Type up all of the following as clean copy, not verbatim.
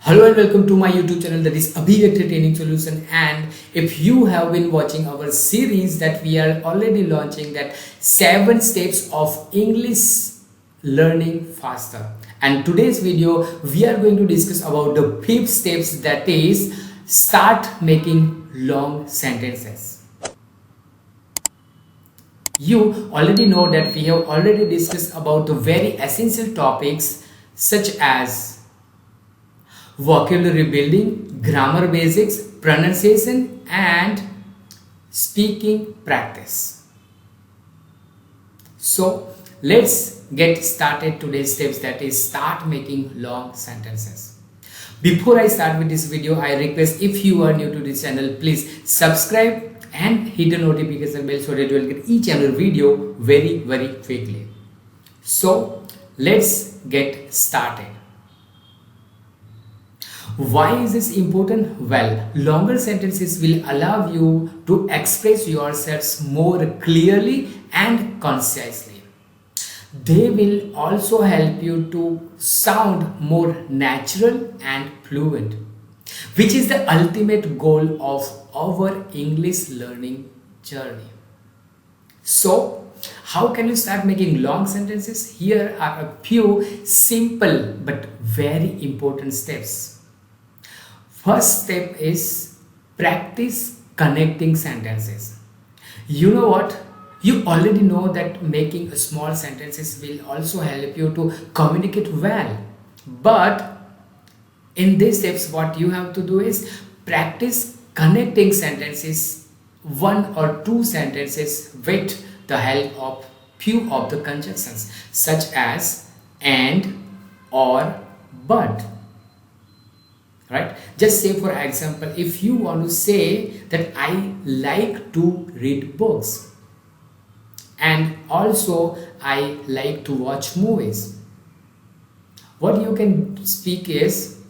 Hello and welcome to my YouTube channel, that is Abhivyakti Training Solutions. And if you have been watching our series that we are already launching, that 7 steps of English learning faster, and today's video we are going to discuss about the 5th steps, that is start making long sentences. You already know that we have already discussed about the very essential topics such as vocabulary building, grammar basics, pronunciation and speaking practice. So let's get started today's steps, that is start making long sentences. Before I start with this video, I request, if you are new to this channel, please subscribe and hit the notification bell so that you will get each and every video very quickly. So let's get started. Why is this important? Well, longer sentences will allow you to express yourselves more clearly and concisely. They will also help you to sound more natural and fluent, which is the ultimate goal of our English learning journey. So, how can you start making long sentences? Here are a few simple but very important steps. First step is practice connecting sentences. You know what? You already know that making small sentences will also help you to communicate well. But in these steps, what you have to do is practice connecting sentences, 1 or 2 sentences, with the help of few of the conjunctions such as and, or, but. Right? Just say, for example, if you want to say that I like to read books and also I like to watch movies, what you can speak is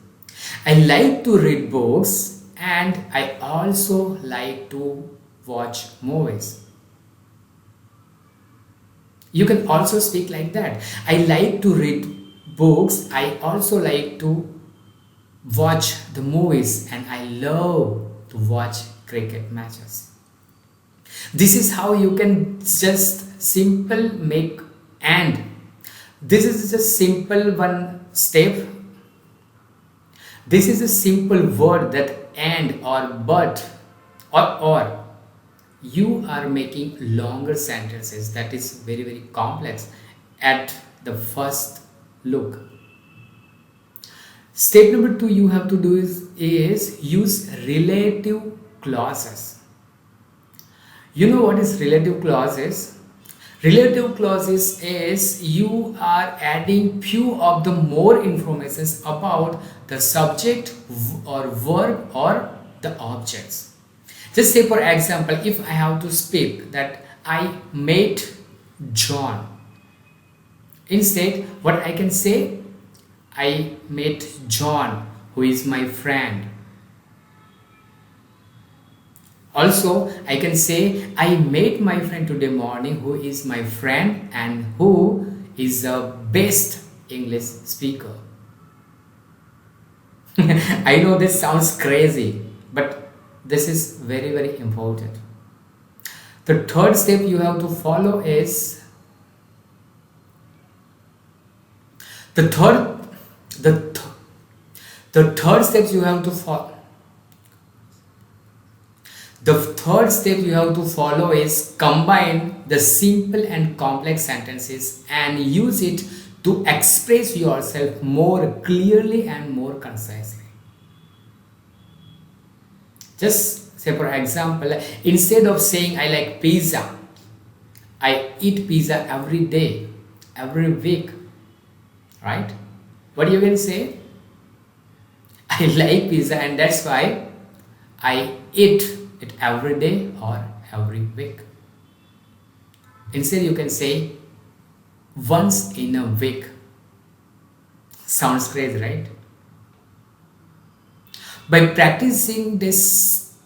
I like to read books and I also like to watch movies. You can also speak like that. I like to read books, I also like to watch the movies, and I love to watch cricket matches. This is how you can just simple make and. This is just simple one step. This is a simple word, that and or but or. You are making longer sentences that is very complex at the first look. Step number 2 you have to do is use relative clauses. You know what is relative clauses? Relative clauses is you are adding few of the more informations about the subject or verb or the objects. Just say, for example, if I have to speak that I met John, instead what I can say, I met John, who is my friend. Also, I can say I met my friend today morning, who is my friend and who is the best English speaker. I know this sounds crazy, but this is very important. The third step you have to follow is the third step you have to follow. The third step you have to follow is combine the simple and complex sentences and use it to express yourself more clearly and more concisely. Just say, for example, instead of saying I like pizza, I eat pizza every day, every week, right? What you can say? I like pizza and that's why I eat it every day or every week. Instead you can say once in a week. Sounds crazy, right? By practicing these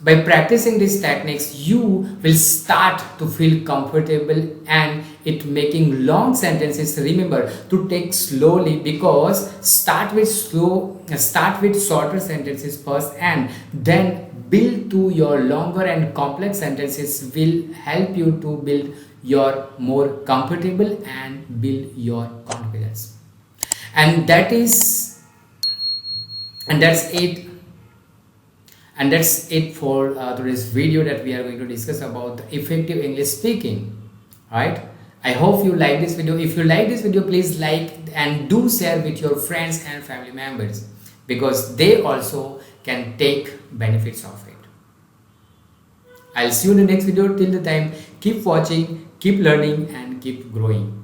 techniques, you will start to feel comfortable and it making long sentences, remember to take slowly, because start with shorter sentences first and then build to your longer and complex sentences will help you to build your more comfortable and build your confidence. And that's it. And that's it for today's video, that we are going to discuss about the effective English speaking. Right? I hope you like this video. If you like this video, please like and do share with your friends and family members, because they also can take benefits of it. I'll see you in the next video. Till the time, keep watching, keep learning and keep growing.